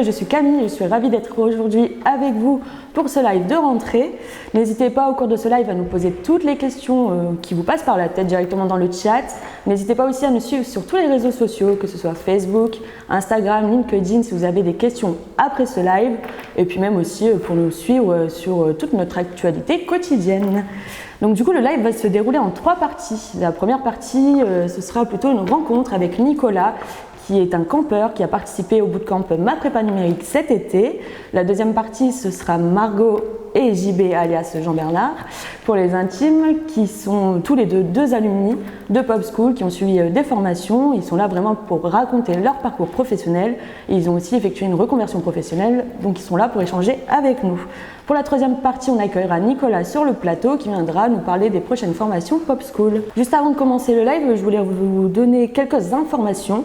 Je suis Camille, je suis ravie d'être aujourd'hui avec vous pour ce live de rentrée. N'hésitez pas au cours de ce live à nous poser toutes les questions qui vous passent par la tête directement dans le chat. N'hésitez pas aussi à nous suivre sur tous les réseaux sociaux, que ce soit Facebook, Instagram, LinkedIn, si vous avez des questions après ce live. Et puis même aussi pour nous suivre sur toute notre actualité quotidienne. Donc du coup, le live va se dérouler en 3 parties. La première partie, ce sera plutôt une rencontre avec Nicolas, qui est un campeur qui a participé au bootcamp Ma Prépa Numérique cet été. La deuxième partie, ce sera Margot et JB alias Jean-Bernard pour les intimes, qui sont tous les deux alumni de Pop School, qui ont suivi des formations. Ils sont là vraiment pour raconter leur parcours professionnel. Et ils ont aussi effectué une reconversion professionnelle, donc ils sont là pour échanger avec nous. Pour la troisième partie, on accueillera Nicolas sur le plateau qui viendra nous parler des prochaines formations Pop School. Juste avant de commencer le live, je voulais vous donner quelques informations.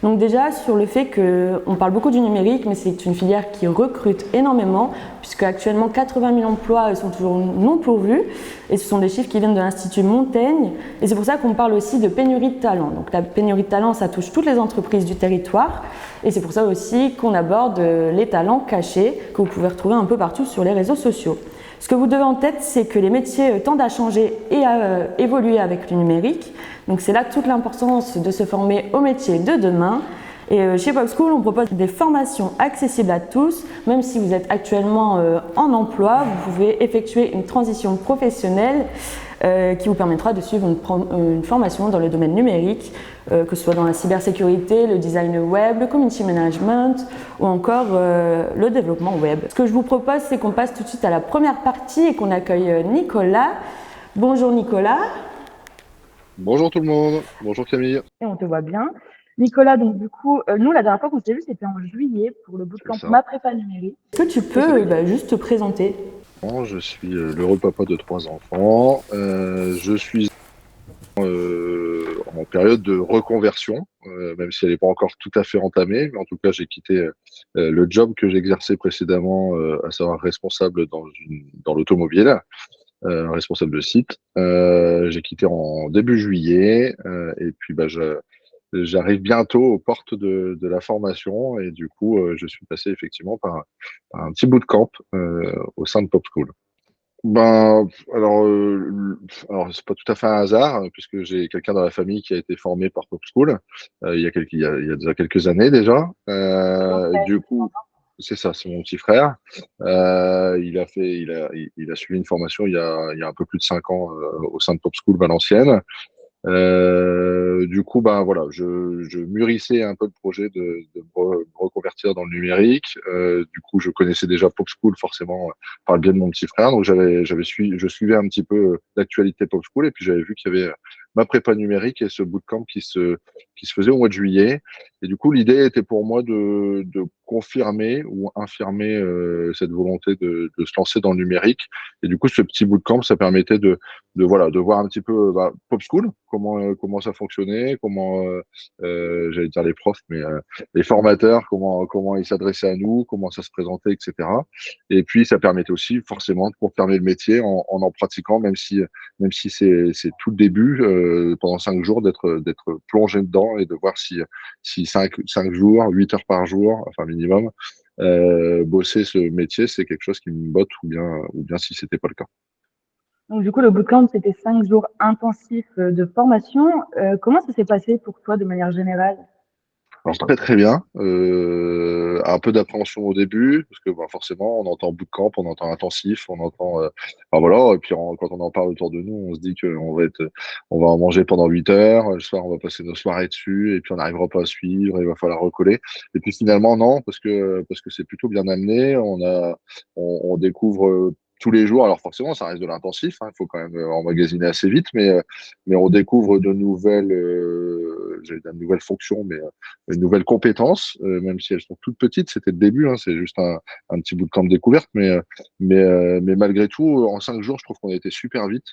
Donc déjà sur le fait qu'on parle beaucoup du numérique, mais c'est une filière qui recrute énormément, puisque actuellement 80 000 emplois sont toujours non pourvus, et ce sont des chiffres qui viennent de l'Institut Montaigne, et c'est pour ça qu'on parle aussi de pénurie de talent. Donc la pénurie de talent, ça touche toutes les entreprises du territoire, et c'est pour ça aussi qu'on aborde les talents cachés, que vous pouvez retrouver un peu partout sur les réseaux sociaux. Ce que vous devez en tête, c'est que les métiers tendent à changer et à évoluer avec le numérique. Donc c'est là toute l'importance de se former aux métiers de demain. Et chez Pop School, on propose des formations accessibles à tous. Même si vous êtes actuellement en emploi, vous pouvez effectuer une transition professionnelle qui vous permettra de suivre une formation dans le domaine numérique, que ce soit dans la cybersécurité, le design web, le community management ou encore le développement web. Ce que je vous propose, c'est qu'on passe tout de suite à la première partie et qu'on accueille Nicolas. Bonjour Nicolas. Bonjour tout le monde, bonjour Camille. Et on te voit bien. Nicolas, donc du coup, nous, la dernière fois qu'on s'est vu, c'était en juillet pour le C'est bootcamp ça. Ma Prépa Numérique. Est-ce que tu Oui, c'est peux juste te présenter? Je suis l'heureux papa de 3 enfants. Je suis en période de reconversion, même si elle n'est pas encore tout à fait entamée, mais en tout cas j'ai quitté le job que j'exerçais précédemment, à savoir responsable dans l'automobile, responsable de site. J'ai quitté en début juillet, et puis j'arrive bientôt aux portes de la formation, et du coup je suis passé effectivement par un petit bootcamp au sein de Pop School. Ben, alors c'est pas tout à fait un hasard, puisque j'ai quelqu'un dans la famille qui a été formé par Pop School il y a déjà quelques années déjà. Du coup, c'est ça, c'est mon petit frère. Il a suivi une formation il y a un peu plus de 5 ans au sein de Pop School Valenciennes. Du coup, ben voilà, je mûrissais un peu le projet me reconvertir dans le numérique. Du coup, je connaissais déjà Pop School forcément par le biais de mon petit frère, donc je suivais un petit peu l'actualité Pop School, et puis j'avais vu qu'il y avait ma prépa numérique et ce bootcamp qui se faisait au mois de juillet. Et du coup, l'idée était pour moi de confirmer ou infirmer cette volonté de se lancer dans le numérique. Et du coup, ce petit bootcamp, ça permettait de voir un petit peu Pop School, comment ça fonctionnait, j'allais dire les profs, mais les formateurs, comment ils s'adressaient à nous, comment ça se présentait, etc. Et puis ça permettait aussi forcément de confirmer le métier en pratiquant, même si c'est tout le début, pendant 5 jours d'être plongé dedans et de voir si 5 jours, 8 heures par jour, enfin minimum, bosser ce métier, c'est quelque chose qui me botte, ou bien si c'était pas le cas. Donc du coup, le bootcamp, c'était 5 jours intensifs de formation. Comment ça s'est passé pour toi de manière générale? Alors très très bien. Un peu d'appréhension au début, parce que forcément on entend bootcamp, on entend intensif, on entend, enfin voilà. Et puis quand on en parle autour de nous, on se dit on va en manger pendant 8 heures. Le soir, on va passer nos soirées dessus, et puis on n'arrivera pas à suivre. Il va falloir recoller. Et puis finalement non, parce que c'est plutôt bien amené. On découvre tous les jours. Alors forcément, ça reste de l'intensif. Il faut quand même emmagasiner assez vite, mais on découvre de nouvelles fonctions, mais une nouvelle compétence, même si elles sont toutes petites. C'était le début, hein, c'est juste un petit bout de camp de découverte, mais malgré tout, en 5 jours, je trouve qu'on a été super vite,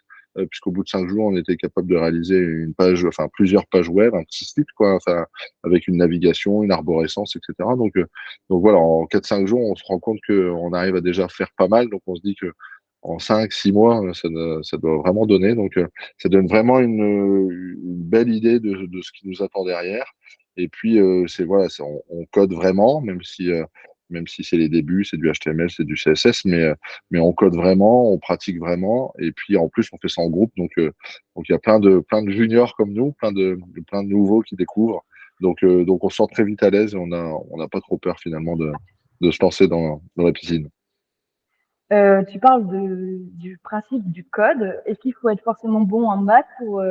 puisqu'au bout de 5 jours, on était capable de réaliser une page, enfin plusieurs pages web, un petit site, quoi, enfin, avec une navigation, une arborescence, etc. Donc voilà, en 4-5 jours, on se rend compte qu'on arrive à déjà faire pas mal, donc on se dit que en 5-6 mois, ça doit vraiment donner. Donc, ça donne vraiment une belle idée de ce qui nous attend derrière. Et puis, on code vraiment, même si c'est les débuts, c'est du HTML, c'est du CSS, mais on code vraiment, on pratique vraiment, et puis en plus on fait ça en groupe, donc il y a plein de juniors comme nous, plein de nouveaux qui découvrent, donc on se sent très vite à l'aise, et on n'a pas trop peur finalement de se lancer dans la piscine. Tu parles du principe du code. Est-ce qu'il faut être forcément bon en maths pour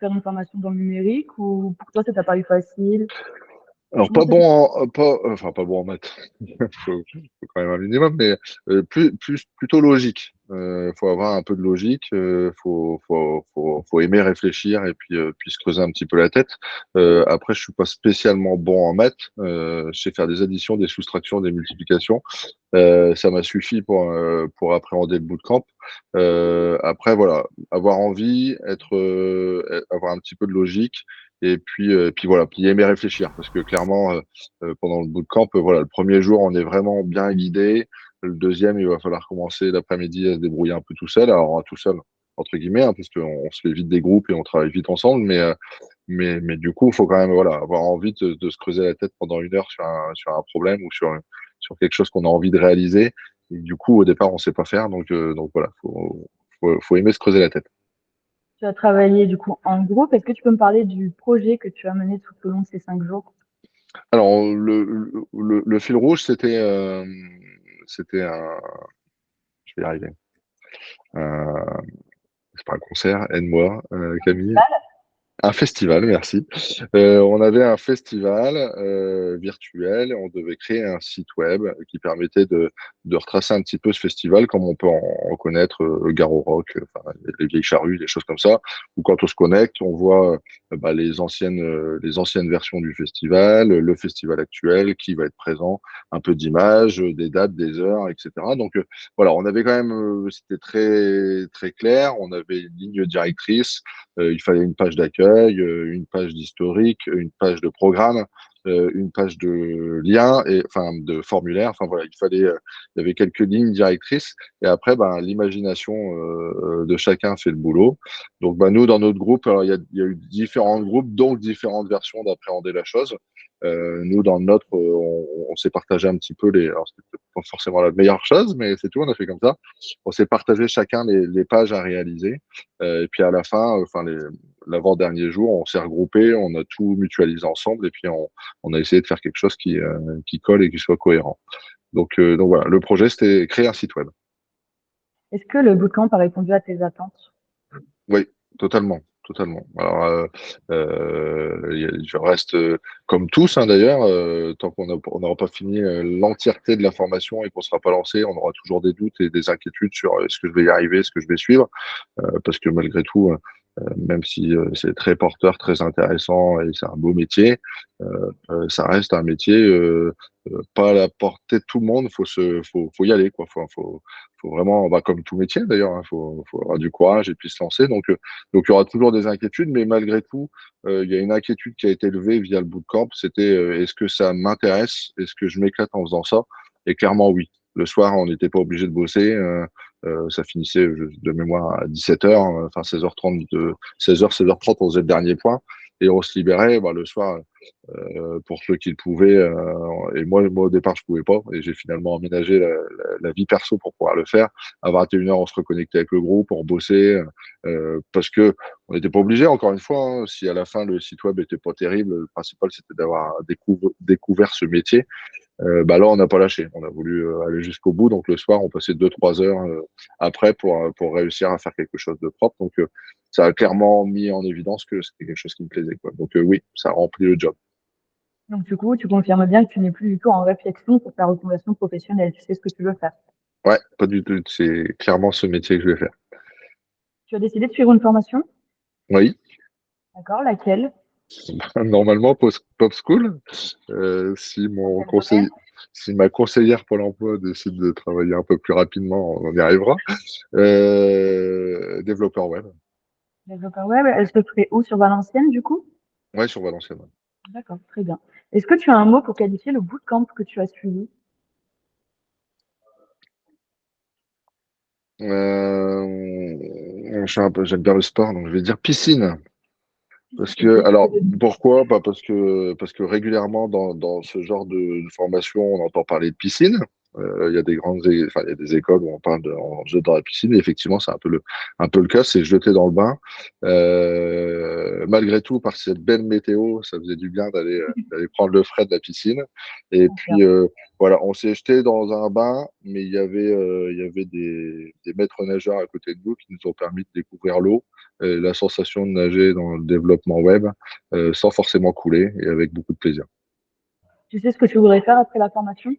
faire une formation dans le numérique ou pour toi ça t'a paru facile? Alors Comment ça s'est enfin pas bon en maths, faut quand même un minimum, mais plutôt logique. Faut avoir un peu de logique, faut aimer réfléchir et puis se creuser un petit peu la tête. Après, je suis pas spécialement bon en maths. Je sais faire des additions, des soustractions, des multiplications. Ça m'a suffi pour appréhender le bootcamp. Après, voilà, avoir envie, avoir un petit peu de logique. Et puis voilà, puis aimer réfléchir, parce que clairement, pendant le bootcamp, voilà, le premier jour, on est vraiment bien guidé. Le deuxième, il va falloir commencer l'après-midi à se débrouiller un peu tout seul. Alors, tout seul, entre guillemets, hein, parce qu'on se fait vite des groupes et on travaille vite ensemble. Mais du coup, il faut quand même voilà, avoir envie de se creuser la tête pendant 1 heure sur un problème ou sur quelque chose qu'on a envie de réaliser. Et du coup, au départ, on sait pas faire. Donc voilà, faut aimer se creuser la tête. Tu as travaillé du coup en groupe. Est-ce que tu peux me parler du projet que tu as mené tout au long de ces 5 jours? Alors, le fil rouge, c'était je vais y arriver. Un, c'est pas un concert, aide-moi, Camille. Un festival, merci. On avait un festival virtuel. On devait créer un site web qui permettait de retracer un petit peu ce festival, comme on peut en connaître Gare au Rock, enfin, les vieilles charrues, des choses comme ça. Où quand on se connecte, on voit bah, les anciennes versions du festival, le festival actuel qui va être présent, un peu d'images, des dates, des heures, etc. Donc voilà, on avait quand même, c'était très très clair. On avait une ligne directrice. Il fallait une page d'accueil, une page d'historique, une page de programme, une page de lien et enfin de formulaire. Enfin voilà, il y avait quelques lignes directrices et après, ben l'imagination de chacun fait le boulot. Donc, ben nous dans notre groupe, alors il y a eu différents groupes, donc différentes versions d'appréhender la chose. Nous dans le nôtre, on s'est partagé un petit peu alors c'était pas forcément la meilleure chose, mais c'est tout, on a fait comme ça. On s'est partagé chacun les pages à réaliser. Et puis à la fin, l'avant-dernier jour, on s'est regroupé, on a tout mutualisé ensemble et puis on a essayé de faire quelque chose qui colle et qui soit cohérent. Donc voilà, le projet, c'était créer un site web. Est-ce que le bootcamp a répondu à tes attentes? Oui, totalement. Totalement. Alors, je reste comme tous, hein, d'ailleurs, tant on n'aura pas fini l'entièreté de la formation et qu'on ne sera pas lancé, on aura toujours des doutes et des inquiétudes sur est-ce que je vais y arriver, est-ce que je vais suivre. Parce que malgré tout, même si c'est très porteur, très intéressant et c'est un beau métier, ça reste un métier pas à la portée de tout le monde. Faut y aller, quoi. Faut vraiment, bah, comme tout métier d'ailleurs, hein, faut avoir du courage et puis se lancer. Donc il y aura toujours des inquiétudes, mais malgré tout, il y a une inquiétude qui a été levée via le bootcamp. C'était est-ce que ça m'intéresse? Est-ce que je m'éclate en faisant ça? Et clairement oui. Le soir, on n'était pas obligé de bosser. Ça finissait de mémoire à 17h, enfin 16h30, 16h, 16h30, on faisait le dernier point et on se libérait bah, le soir pour ceux qui le pouvaient. Et moi, au départ, je pouvais pas et j'ai finalement aménagé la vie perso pour pouvoir le faire. À 21h, on se reconnectait avec le groupe, on bossait parce que on n'était pas obligé, encore une fois, hein, si à la fin le site web était pas terrible, le principal c'était d'avoir découvert ce métier. Bah là, on n'a pas lâché. On a voulu aller jusqu'au bout. Donc le soir, on passait 2, 3 heures après pour réussir à faire quelque chose de propre. Donc ça a clairement mis en évidence que c'était quelque chose qui me plaisait, quoi. Donc oui, ça remplit le job. Donc du coup, tu confirmes bien que tu n'es plus du tout en réflexion pour ta reconversion professionnelle. Tu sais ce que tu veux faire. Ouais, pas du tout. C'est clairement ce métier que je vais faire. Tu as décidé de suivre une formation? Oui, D'accord, laquelle? normalement Pop School. Si Dans mon quel domaine? conseil, si ma conseillère Pôle Emploi décide de travailler un peu plus rapidement, on y arrivera. Développeur web. Développeur web, elle se fait où sur Valenciennes du coup? Ouais, sur Valenciennes. D'accord, très bien. Est-ce que tu as un mot pour qualifier le bootcamp que tu as suivi? J'aime bien le sport, donc je vais dire piscine. Alors, pourquoi? Pas parce que régulièrement, dans ce genre de formation, on entend parler de piscine. Il y a il y a des écoles où on jette dans la piscine. Et effectivement, c'est un peu le cas, c'est jeter dans le bain. Malgré tout, par cette belle météo, ça faisait du bien d'aller prendre le frais de la piscine. Et puis, voilà, on s'est jeté dans un bain, mais il y avait des maîtres nageurs à côté de nous qui nous ont permis de découvrir l'eau, la sensation de nager dans le développement web, sans forcément couler et avec beaucoup de plaisir. Tu sais ce que tu voudrais faire après la formation?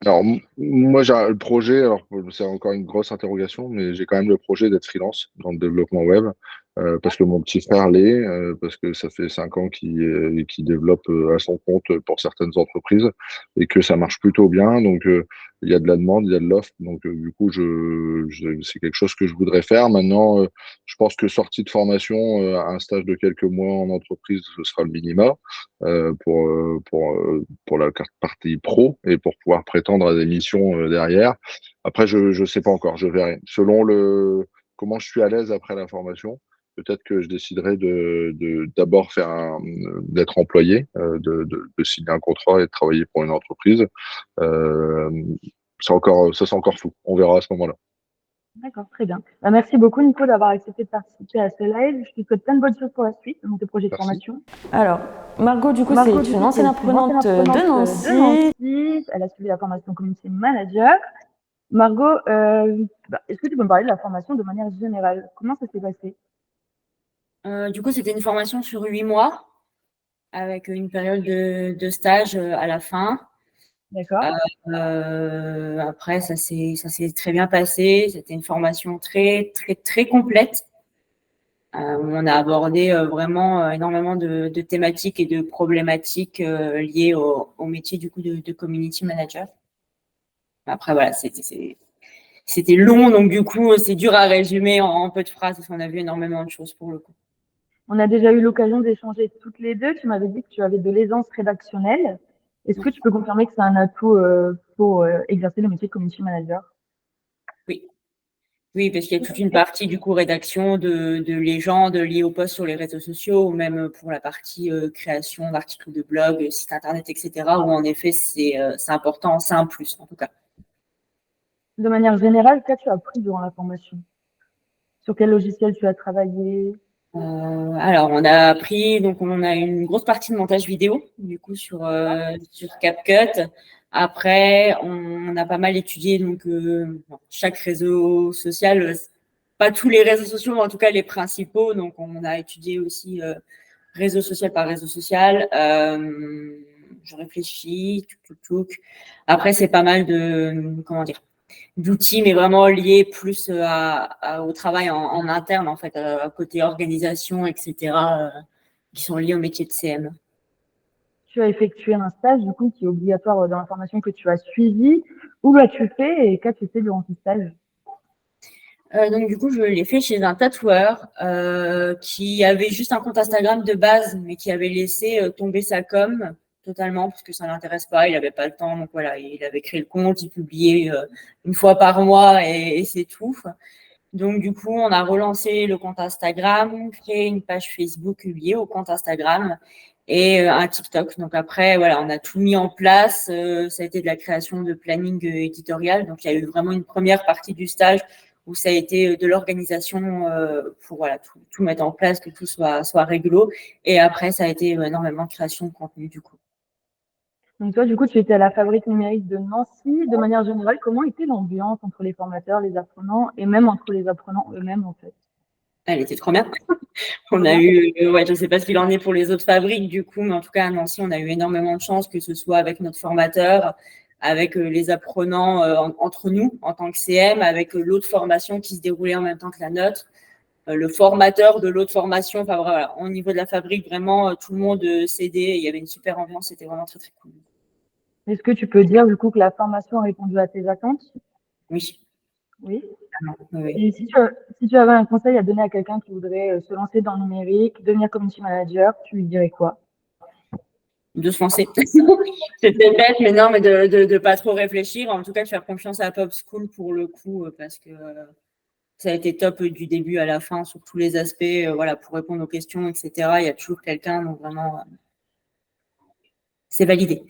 Alors, moi, j'ai le projet, alors c'est encore une grosse interrogation, mais j'ai quand même le projet d'être freelance dans le développement web, parce que mon petit frère l'est, parce que ça fait 5 ans qu'il développe à son compte pour certaines entreprises et que ça marche plutôt bien. Donc, il y a de la demande, il y a de l'offre. Donc, du coup, c'est quelque chose que je voudrais faire. Maintenant, je pense que sortie de formation, un stage de quelques mois en entreprise, ce sera le minimum pour la partie pro et pour pouvoir prétendre à des missions derrière. Après, je sais pas encore, je verrai. Selon comment je suis à l'aise après la formation, peut-être que je déciderai d'abord d'être employé, de signer un contrat et de travailler pour une entreprise. Euh, ça c'est encore flou. On verra à ce moment-là. D'accord, très bien. Bah, merci beaucoup, Nico, d'avoir accepté de participer à ce live. Je te souhaite plein de bonnes choses pour la suite, dans tes projets de Merci. formation. Alors, Margot, du coup, c'est une ancienne apprenante de Nancy. Elle a suivi la formation Community Manager. Margot, est-ce que tu peux me parler de la formation de manière générale? Comment ça s'est passé? Du coup, c'était une formation sur 8 mois, avec une période de stage à la fin. D'accord. Après, ça s'est très bien passé. C'était une formation très, très, très complète. Où on a abordé vraiment énormément de thématiques et de problématiques liées au métier du coup de community manager. Après, voilà, c'était long, donc du coup, c'est dur à résumer en peu de phrases parce qu'on a vu énormément de choses pour le coup. On a déjà eu l'occasion d'échanger toutes les deux. Tu m'avais dit que tu avais de l'aisance rédactionnelle. Est-ce que tu peux confirmer que c'est un atout pour exercer le métier de community manager? Oui, parce qu'il y a toute une partie du coup rédaction de légendes liées aux posts sur les réseaux sociaux, ou même pour la partie création d'articles de blog, site internet, etc. Où en effet c'est important, c'est un plus en tout cas. De manière générale, qu'as-tu appris durant la formation? Sur quel logiciel tu as travaillé? Alors, on a appris, donc on a une grosse partie de montage vidéo, du coup, sur CapCut. Après, on a pas mal étudié donc chaque réseau social, pas tous les réseaux sociaux, mais en tout cas les principaux. Donc, on a étudié aussi réseau social par réseau social. Je réfléchis, Après, c'est pas mal d'outils, mais vraiment liés plus au travail en interne, en fait, à côté organisation, etc., qui sont liés au métier de CM. Tu as effectué un stage, du coup, qui est obligatoire dans la formation que tu as suivie. Où l'as-tu fait et qu'as-tu fait durant ce stage? Donc, du coup, je l'ai fait chez un tatoueur qui avait juste un compte Instagram de base, mais qui avait laissé tomber sa com totalement parce que ça ne l'intéresse pas, il n'avait pas le temps. Donc, voilà, il avait créé le compte, il publiait une fois par mois et c'est tout. Donc, du coup, on a relancé le compte Instagram, créé une page Facebook liée au compte Instagram et un TikTok. Donc, après, voilà, on a tout mis en place. Ça a été de la création de planning éditorial. Donc, il y a eu vraiment une première partie du stage où ça a été de l'organisation pour voilà, tout mettre en place, que tout soit réglo. Et après, ça a été énormément de création de contenu, du coup. Donc toi, du coup, tu étais à la Fabrique numérique de Nancy. De manière générale, comment était l'ambiance entre les formateurs, les apprenants, et même entre les apprenants eux-mêmes, en fait? Elle était trop bien. On a eu, je ne sais pas ce qu'il en est pour les autres fabriques, du coup, mais en tout cas, à Nancy, on a eu énormément de chance, que ce soit avec notre formateur, avec les apprenants entre nous, en tant que CM, avec l'autre formation qui se déroulait en même temps que la nôtre, le formateur de l'autre formation. Enfin, voilà, au niveau de la fabrique, vraiment, tout le monde s'aidait. Il y avait une super ambiance, c'était vraiment très, très cool. Est-ce que tu peux dire, du coup, que la formation a répondu à tes attentes? Oui. Oui. Oui. Et si tu avais un conseil à donner à quelqu'un qui voudrait se lancer dans le numérique, devenir community manager, tu lui dirais quoi? De se lancer. C'était bête, mais non, mais de pas trop réfléchir. En tout cas, de faire confiance à Pop School pour le coup, parce que ça a été top du début à la fin sur tous les aspects, voilà, pour répondre aux questions, etc. Il y a toujours quelqu'un, donc vraiment, c'est validé.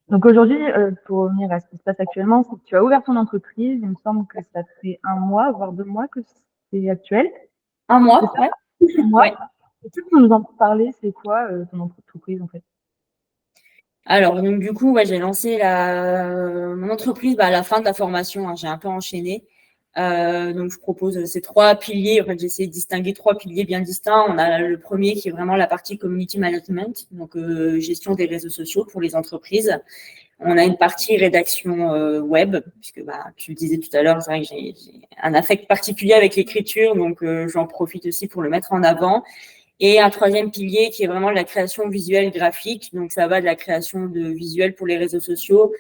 Donc aujourd'hui, pour revenir à ce qui se passe actuellement, c'est que tu as ouvert ton entreprise. Il me semble que ça fait 1 mois, voire 2 mois que c'est actuel. 1 mois, C'est ça? ouais. 1 mois. Ouais. Est-ce que tu peux nous en parler? C'est quoi ton entreprise en fait? Alors, donc du coup, ouais, j'ai lancé mon entreprise à la fin de la formation, hein, j'ai un peu enchaîné. Donc je propose ces 3 piliers. En fait, j'ai essayé de distinguer 3 piliers bien distincts. On a le premier qui est vraiment la partie community management, donc gestion des réseaux sociaux pour les entreprises. On a une partie rédaction web, puisque tu le disais tout à l'heure, c'est vrai que j'ai un affect particulier avec l'écriture, donc j'en profite aussi pour le mettre en avant. Et un 3e pilier qui est vraiment la création visuelle graphique. Donc, ça va de la création de visuels pour les réseaux sociaux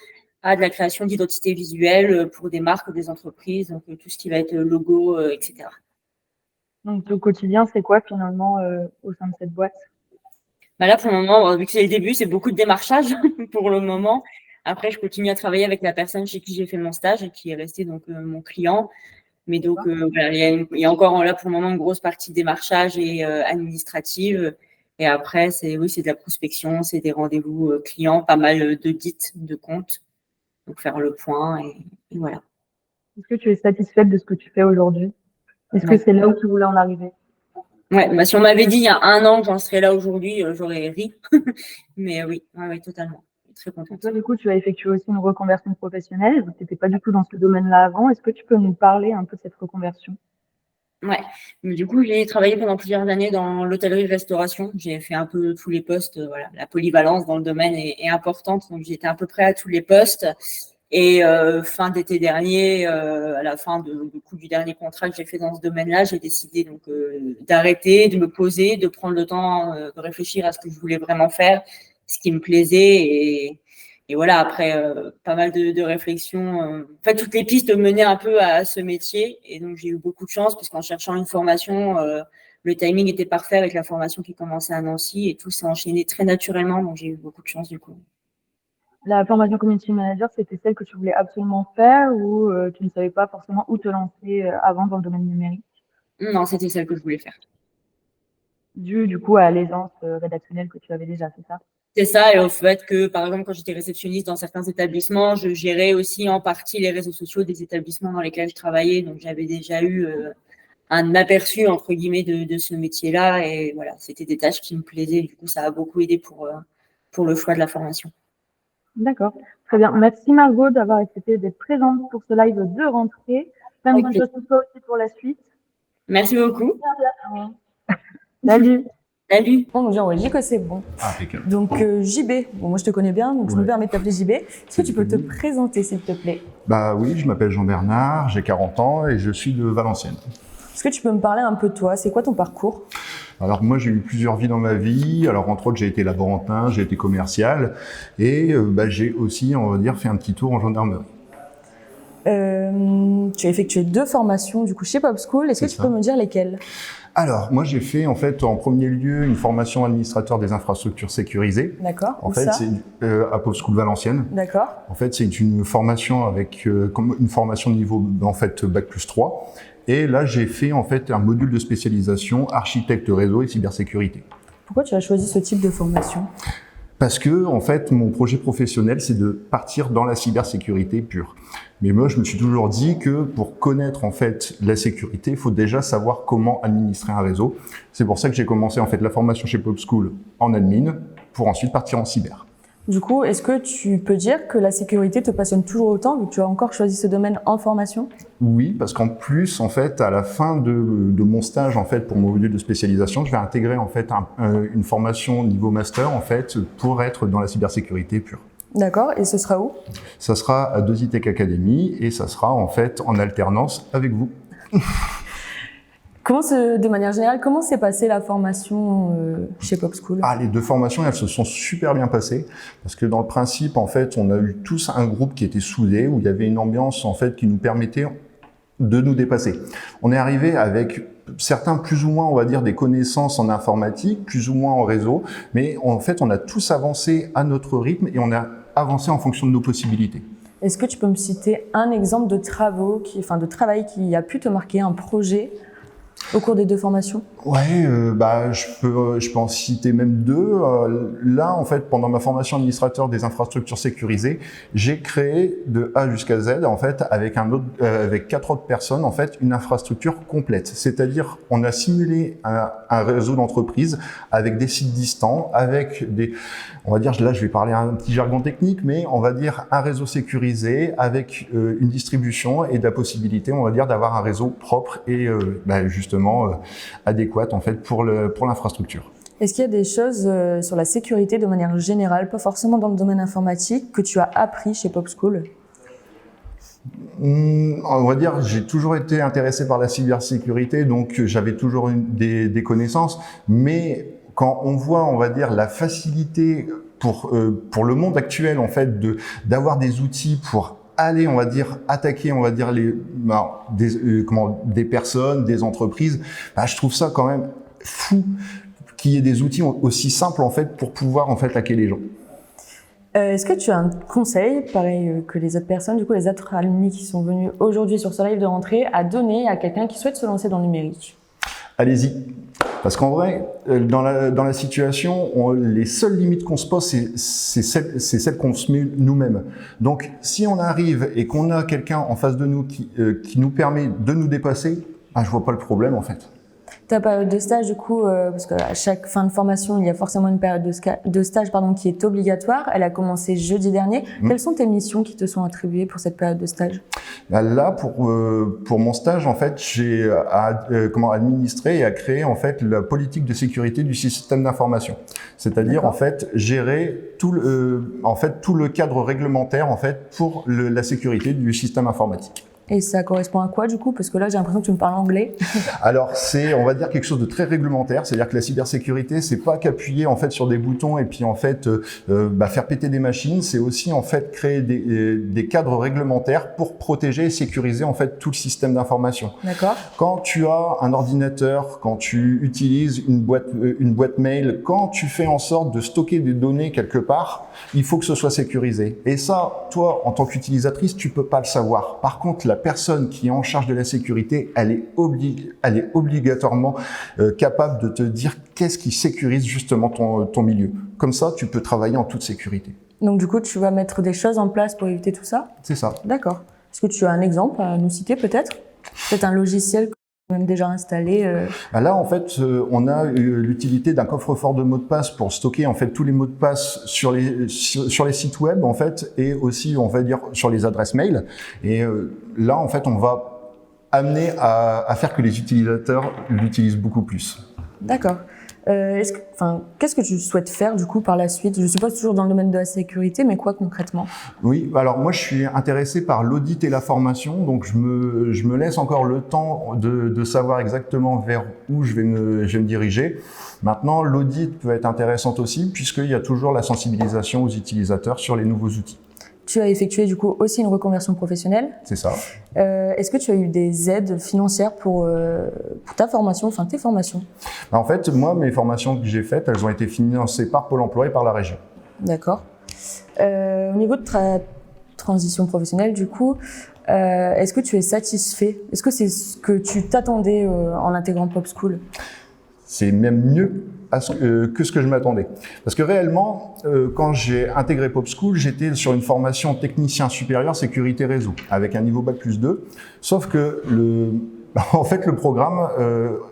à de la création d'identité visuelle pour des marques, des entreprises, donc tout ce qui va être logo, etc. Donc au quotidien, c'est quoi finalement au sein de cette boîte? Là, pour le moment, vu que c'est le début, c'est beaucoup de démarchage pour le moment. Après, je continue à travailler avec la personne chez qui j'ai fait mon stage et qui est resté donc mon client. Mais donc, voilà, il y a encore là pour le moment une grosse partie démarchage et administrative. Et après, c'est de la prospection, c'est des rendez-vous clients, pas mal d'audits de comptes. Donc, faire le point et voilà. Est-ce que tu es satisfaite de ce que tu fais aujourd'hui? Est-ce que c'est là où tu voulais en arriver? Ouais, si on m'avait dit il y a 1 an que j'en serais là aujourd'hui, j'aurais ri. Mais oui, totalement. Très contente. Toi, du coup, tu as effectué aussi une reconversion professionnelle. Tu n'étais pas du tout dans ce domaine-là avant. Est-ce que tu peux nous parler un peu de cette reconversion? Ouais, mais du coup, j'ai travaillé pendant plusieurs années dans l'hôtellerie-restauration. J'ai fait un peu tous les postes. Voilà, la polyvalence dans le domaine est importante, donc j'étais à peu près à tous les postes. Et fin d'été dernier, à la fin du dernier contrat que j'ai fait dans ce domaine-là, j'ai décidé donc d'arrêter, de me poser, de prendre le temps de réfléchir à ce que je voulais vraiment faire, ce qui me plaisait. Et voilà, après pas mal de réflexions, en fait, toutes les pistes menaient un peu à ce métier. Et donc, j'ai eu beaucoup de chance, puisqu'en cherchant une formation, le timing était parfait avec la formation qui commençait à Nancy et tout s'est enchaîné très naturellement. Donc, j'ai eu beaucoup de chance du coup. La formation community manager, c'était celle que tu voulais absolument faire ou tu ne savais pas forcément où te lancer avant dans le domaine numérique? Non, c'était celle que je voulais faire. Du coup, à l'aisance rédactionnelle que tu avais déjà, c'est ça? C'est ça, et au fait que, par exemple, quand j'étais réceptionniste dans certains établissements, je gérais aussi en partie les réseaux sociaux des établissements dans lesquels je travaillais. Donc, j'avais déjà eu un aperçu, entre guillemets, de ce métier-là. Et voilà, c'était des tâches qui me plaisaient. Du coup, ça a beaucoup aidé pour le choix de la formation. D'accord, très bien. Merci Margot d'avoir accepté d'être présente pour ce live de rentrée. Plein de bonnes choses pour toi aussi pour la suite. Merci beaucoup. Salut. Salut. Bon, donc on dit que c'est bon. Impeccable. Donc JB, bon, moi je te connais bien, donc je me permets de t'appeler JB. Est-ce que tu peux te présenter s'il te plaît? Bah oui, je m'appelle Jean-Bernard, j'ai 40 ans et je suis de Valenciennes. Est-ce que tu peux me parler un peu de toi? C'est quoi ton parcours? Alors moi j'ai eu plusieurs vies dans ma vie. Alors entre autres j'ai été laborantin, j'ai été commercial et j'ai aussi, on va dire, fait un petit tour en gendarmerie. Tu as effectué 2 formations du coup chez Pop School. Est-ce que tu peux me dire lesquelles? Alors moi j'ai fait en fait en premier lieu une formation administrateur des infrastructures sécurisées. D'accord. En fait c'est à Pop School Valenciennes. D'accord. En fait c'est une formation avec comme une formation de niveau en fait bac+3. Et là, j'ai fait en fait un module de spécialisation architecte réseau et cybersécurité. Pourquoi tu as choisi ce type de formation? Parce que en fait, mon projet professionnel, c'est de partir dans la cybersécurité pure. Mais moi, je me suis toujours dit que pour connaître en fait la sécurité, il faut déjà savoir comment administrer un réseau. C'est pour ça que j'ai commencé en fait la formation chez Pop School en admin, pour ensuite partir en cyber. Du coup, est-ce que tu peux dire que la sécurité te passionne toujours autant, vu que tu as encore choisi ce domaine en formation? Oui, parce qu'en plus, en fait, à la fin de mon stage, en fait, pour mon module de spécialisation, je vais intégrer en fait une formation niveau master, en fait, pour être dans la cybersécurité pure. D'accord. Et ce sera où? Ça sera à 2ITech Academy et ça sera en fait en alternance avec vous. De manière générale, comment s'est passée la formation chez Pop School? Les 2 formations, elles se sont super bien passées parce que dans le principe, en fait, on a eu tous un groupe qui était soudé, où il y avait une ambiance en fait qui nous permettait de nous dépasser. On est arrivé avec certains plus ou moins, on va dire, des connaissances en informatique, plus ou moins en réseau, mais en fait, on a tous avancé à notre rythme et on a avancé en fonction de nos possibilités. Est-ce que tu peux me citer un exemple de de travail qui a pu te marquer, un projet au cours des 2 formations? Ouais, je peux en citer même 2. Là, en fait, pendant ma formation administrateur des infrastructures sécurisées, j'ai créé de A jusqu'à Z, en fait, avec 4 autres personnes, en fait, une infrastructure complète. C'est-à-dire, on a simulé un réseau d'entreprise avec des sites distants, avec on va dire, là, je vais parler un petit jargon technique, mais on va dire un réseau sécurisé avec une distribution et de la possibilité, on va dire, d'avoir un réseau propre et justement adéquat en fait pour l'infrastructure. Est-ce qu'il y a des choses sur la sécurité de manière générale, pas forcément dans le domaine informatique, que tu as appris chez PopSchool? On va dire, j'ai toujours été intéressé par la cybersécurité, donc j'avais toujours des connaissances, mais quand on voit, on va dire, la facilité pour le monde actuel en fait d'avoir des outils pour aller, on va dire, attaquer, on va dire, des personnes, des entreprises, je trouve ça quand même fou qu'il y ait des outils aussi simples, en fait, pour pouvoir, en fait, hacker les gens. Est-ce que tu as un conseil, pareil que les autres personnes, du coup, les autres alumni qui sont venus aujourd'hui sur ce live de rentrée, à donner à quelqu'un qui souhaite se lancer dans le numérique? Allez-y. Parce qu'en vrai, dans la situation, les seules limites qu'on se pose, c'est celles qu'on se met nous-mêmes. Donc, si on arrive et qu'on a quelqu'un en face de nous qui nous permet de nous dépasser, je vois pas le problème, en fait. Ta période de stage, du coup, parce qu'à chaque fin de formation, il y a forcément une période de stage qui est obligatoire. Elle a commencé jeudi dernier. Quelles sont tes missions qui te sont attribuées pour cette période de stage? Là, pour mon stage, en fait, j'ai administré et à créer en fait la politique de sécurité du système d'information. C'est-à-dire en fait gérer tout le cadre réglementaire en fait pour la sécurité du système informatique. Et ça correspond à quoi du coup? Parce que là, j'ai l'impression que tu me parles anglais. Alors, c'est, on va dire, quelque chose de très réglementaire. C'est-à-dire que la cybersécurité, c'est pas qu'appuyer en fait sur des boutons et puis en fait faire péter des machines. C'est aussi en fait créer des cadres réglementaires pour protéger et sécuriser en fait tout le système d'information. D'accord. Quand tu as un ordinateur, quand tu utilises une boîte mail, quand tu fais en sorte de stocker des données quelque part, il faut que ce soit sécurisé. Et ça, toi, en tant qu'utilisatrice, tu peux pas le savoir. Par contre, la personne qui est en charge de la sécurité, elle est obligatoirement capable de te dire qu'est-ce qui sécurise justement ton milieu. Comme ça, tu peux travailler en toute sécurité. Donc du coup, tu vas mettre des choses en place pour éviter tout ça? C'est ça. D'accord. Est-ce que tu as un exemple à nous citer peut-être? Peut-être un logiciel que tu as même déjà installé Là, en fait, on a l'utilité d'un coffre-fort de mots de passe pour stocker en fait tous les mots de passe sur les sites web en fait et aussi on va dire sur les adresses mail. Et là, en fait, on va amener à faire que les utilisateurs l'utilisent beaucoup plus. D'accord. Qu'est-ce que tu souhaites faire du coup par la suite? Je suppose toujours dans le domaine de la sécurité, mais quoi concrètement? Oui, alors moi je suis intéressé par l'audit et la formation, donc je me laisse encore le temps de savoir exactement vers où je vais me diriger. Maintenant, l'audit peut être intéressant aussi puisqu'il y a toujours la sensibilisation aux utilisateurs sur les nouveaux outils. Tu as effectué du coup aussi une reconversion professionnelle. C'est ça. Est-ce que tu as eu des aides financières pour ta formation, enfin tes formations? En fait, moi, mes formations que j'ai faites, elles ont été financées par Pôle emploi et par la région. D'accord. Au niveau de ta transition professionnelle, du coup, est-ce que tu es satisfait? Est-ce que c'est ce que tu t'attendais en intégrant PopSchool? C'est même mieux que ce que je m'attendais. Parce que réellement, quand j'ai intégré PopSchool, j'étais sur une formation technicien supérieur sécurité réseau, avec un niveau Bac+2. Sauf que en fait, le programme,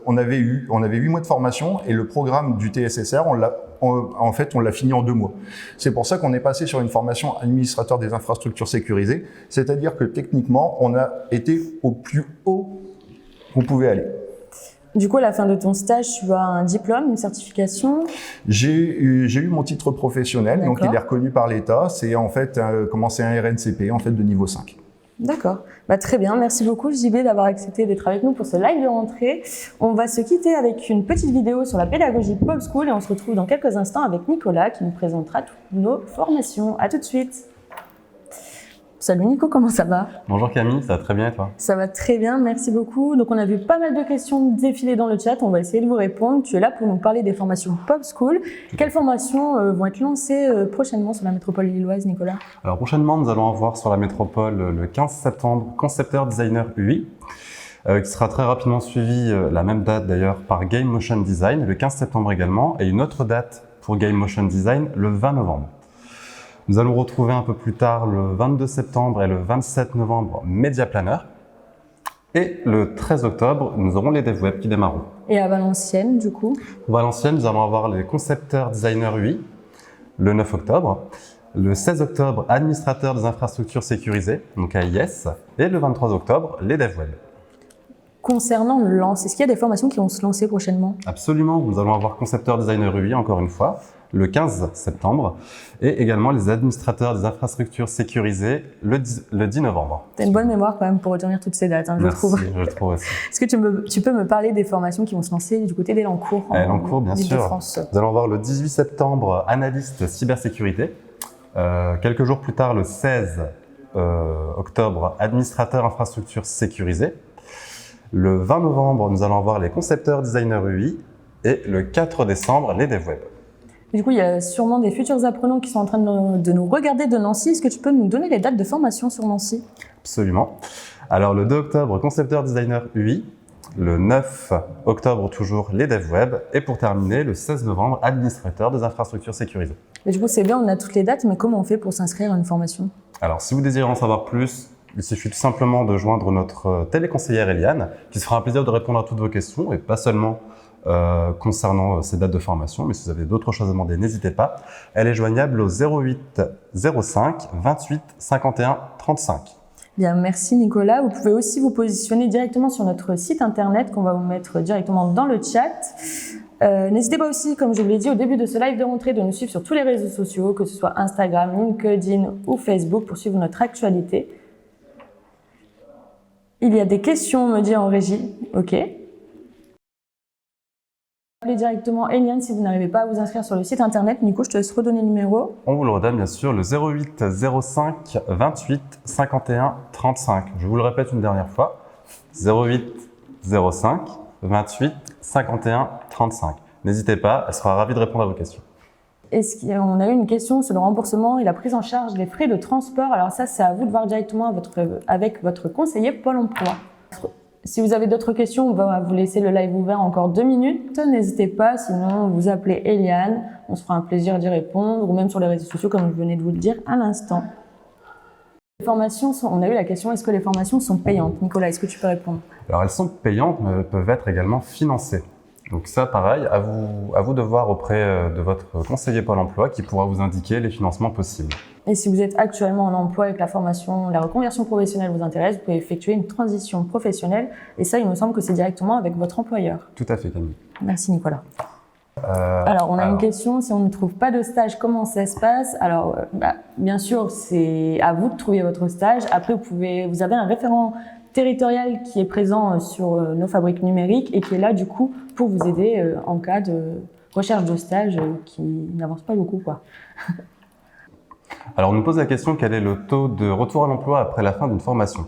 on avait 8 mois de formation et le programme du TSSR, on l'a fini en 2 mois. C'est pour ça qu'on est passé sur une formation administrateur des infrastructures sécurisées. C'est-à-dire que techniquement, on a été au plus haut qu'on pouvait aller. Du coup, à la fin de ton stage, tu as un diplôme, une certification? J'ai eu mon titre professionnel, donc il est reconnu par l'État. C'est en fait c'est un RNCP en fait de niveau 5. D'accord. Très bien. Merci beaucoup JB d'avoir accepté d'être avec nous pour ce live de rentrée. On va se quitter avec une petite vidéo sur la pédagogie de PopSchool et on se retrouve dans quelques instants avec Nicolas qui nous présentera toutes nos formations. À tout de suite. Salut Nico, comment ça va? Bonjour Camille, ça va très bien et toi? Ça va très bien, merci beaucoup. Donc on a vu pas mal de questions défiler dans le chat, on va essayer de vous répondre. Tu es là pour nous parler des formations Pop School. Quelles formations vont être lancées prochainement sur la métropole lilloise, Nicolas? Alors prochainement, nous allons avoir sur la métropole le 15 septembre Concepteur Designer UI, qui sera très rapidement suivi, la même date d'ailleurs, par Game Motion Design, le 15 septembre également, et une autre date pour Game Motion Design, le 20 novembre. Nous allons retrouver un peu plus tard, le 22 septembre et le 27 novembre, Media Planner. Et le 13 octobre, nous aurons les Dev Web qui démarreront. Et à Valenciennes, du coup? Pour Valenciennes, nous allons avoir les Concepteurs Designer UI, le 9 octobre. Le 16 octobre, Administrateur des infrastructures sécurisées, donc AIS. Et le 23 octobre, les Dev Web. Concernant le lance, est-ce qu'il y a des formations qui vont se lancer prochainement? Absolument, nous allons avoir Concepteur Designer UI, encore une fois, le 15 septembre, et également les administrateurs des infrastructures sécurisées le 10 novembre. Tu as une bonne mémoire quand même pour retenir toutes ces dates, je trouve. Merci, je le trouve aussi. Est-ce que tu peux me parler des formations qui vont se lancer du côté d'Elancourt Elancourt, bien sûr. Île-de-France. Nous allons voir le 18 septembre, analyste cybersécurité. Quelques jours plus tard, le 16 octobre, administrateur infrastructure sécurisée. Le 20 novembre, nous allons voir les concepteurs designers UI. Et le 4 décembre, les Dev Web. Du coup, il y a sûrement des futurs apprenants qui sont en train de nous regarder de Nancy. Est-ce que tu peux nous donner les dates de formation sur Nancy? Absolument. Alors, le 2 octobre, concepteur designer UI. Le 9 octobre, toujours les Dev Web. Et pour terminer, le 16 novembre, administrateur des infrastructures sécurisées. Et du coup, c'est bien, on a toutes les dates, mais comment on fait pour s'inscrire à une formation? Alors, si vous désirez en savoir plus, il suffit tout simplement de joindre notre téléconseillère Eliane, qui se fera un plaisir de répondre à toutes vos questions, et pas seulement concernant ces dates de formation, mais si vous avez d'autres choses à demander, n'hésitez pas. Elle est joignable au 08 05 28 51 35. Bien, merci Nicolas. Vous pouvez aussi vous positionner directement sur notre site internet qu'on va vous mettre directement dans le chat. N'hésitez pas aussi, comme je vous l'ai dit au début de ce live de rentrée, de nous suivre sur tous les réseaux sociaux, que ce soit Instagram, LinkedIn ou Facebook, pour suivre notre actualité. Il y a des questions, on me dit en régie. Ok. Appelez directement Eliane si vous n'arrivez pas à vous inscrire sur le site internet. Nico, je te laisse redonner le numéro. On vous le redonne bien sûr, le 08 05 28 51 35. Je vous le répète une dernière fois, 08 05 28 51 35. N'hésitez pas, elle sera ravie de répondre à vos questions. On a eu une question sur le remboursement et la prise en charge des frais de transport. Alors ça, c'est à vous de voir directement avec votre conseiller Pôle emploi. Si vous avez d'autres questions, on va vous laisser le live ouvert encore 2 minutes. N'hésitez pas, sinon vous appelez Eliane, on se fera un plaisir d'y répondre, ou même sur les réseaux sociaux comme je venais de vous le dire à l'instant. On a eu la question, est-ce que les formations sont payantes? Nicolas, est-ce que tu peux répondre? Alors elles sont payantes, mais elles peuvent être également financées. Donc ça, pareil, à vous de voir auprès de votre conseiller Pôle emploi qui pourra vous indiquer les financements possibles. Et si vous êtes actuellement en emploi et que la formation, la reconversion professionnelle vous intéresse, vous pouvez effectuer une transition professionnelle. Et ça, il me semble que c'est directement avec votre employeur. Tout à fait, Camille. Merci, Nicolas. Alors, on a une question. Si on ne trouve pas de stage, comment ça se passe? Alors, bien sûr, c'est à vous de trouver votre stage. Après, vous avez un référent territorial qui est présent sur nos fabriques numériques et qui est là, du coup, pour vous aider en cas de recherche de stage qui n'avance pas beaucoup, quoi. Alors, on nous pose la question, quel est le taux de retour à l'emploi après la fin d'une formation?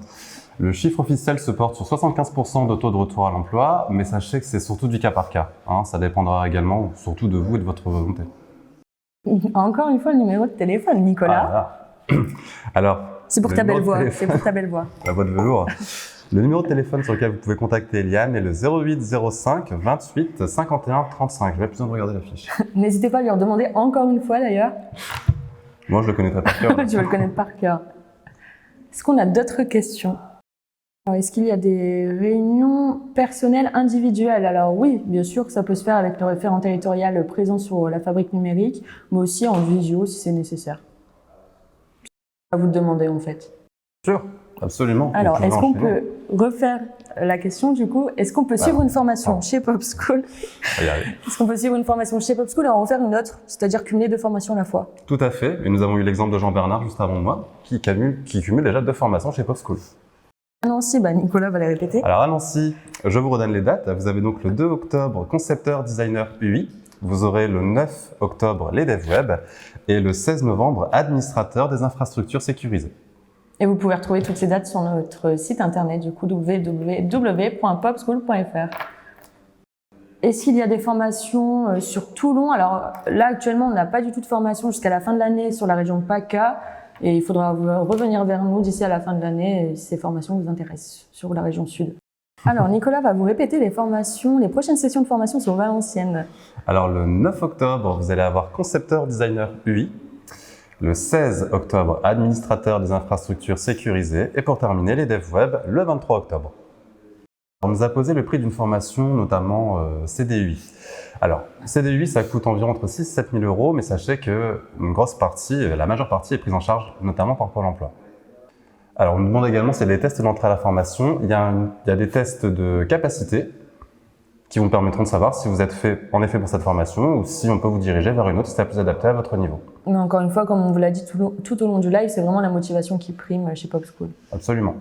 Le chiffre officiel se porte sur 75% de taux de retour à l'emploi, mais sachez que c'est surtout du cas par cas. Ça dépendra également, surtout de vous et de votre volonté. Encore une fois, le numéro de téléphone, Nicolas. Alors, c'est pour ta belle voix. C'est pour ta belle voix. La voix de velours. Le numéro de téléphone sur lequel vous pouvez contacter Eliane est le 08 05 28 51 35. Je vais plus besoin de regarder la fiche. N'hésitez pas à lui en demander encore une fois d'ailleurs. Moi, je le connaîtrai par cœur. Tu vas le connaître par cœur. Est-ce qu'on a d'autres questions? Alors, est-ce qu'il y a des réunions personnelles individuelles? Alors oui, bien sûr que ça peut se faire avec le référent territorial présent sur la fabrique numérique, mais aussi en visio si c'est nécessaire. À vous de demander en fait. Sûr, absolument. Alors, est-ce qu'on peut refaire la question du coup? Est-ce qu'on peut suivre une formation chez Pop School? Est-ce qu'on peut suivre une formation chez Pop School et en faire une autre, c'est-à-dire cumuler 2 formations à la fois? Tout à fait. Et nous avons eu l'exemple de Jean-Bernard juste avant moi, qui cumule déjà 2 formations chez Pop School. À Nancy, Nicolas va les répéter. Alors à Nancy, je vous redonne les dates. Vous avez donc le 2 octobre, concepteur designer UI. Vous aurez le 9 octobre, les Dev Web. Et le 16 novembre, administrateur des infrastructures sécurisées. Et vous pouvez retrouver toutes ces dates sur notre site internet, du coup, www.popschool.fr. Est-ce qu'il y a des formations sur Toulon? Alors là, actuellement, on n'a pas du tout de formation jusqu'à la fin de l'année sur la région PACA. Et il faudra revenir vers nous d'ici à la fin de l'année si ces formations vous intéressent sur la région sud. Alors, Nicolas va vous répéter les prochaines sessions de formation sur Valenciennes. Alors, le 9 octobre, vous allez avoir concepteur designer UI. Le 16 octobre, administrateur des infrastructures sécurisées. Et pour terminer, les devs web, le 23 octobre. On nous a posé le prix d'une formation, notamment CDUI. Alors, CDUI, ça coûte environ entre 6 et 7 000 euros, mais sachez qu'une grosse partie, la majeure partie, est prise en charge, notamment par Pôle emploi. Alors, on nous demande également s'il y a des tests d'entrée à la formation. Il y a des tests de capacité qui vous permettront de savoir si vous êtes fait en effet pour cette formation ou si on peut vous diriger vers une autre si c'est plus adapté à votre niveau. Mais encore une fois, comme on vous l'a dit tout au long du live, c'est vraiment la motivation qui prime chez PopSchool. Absolument.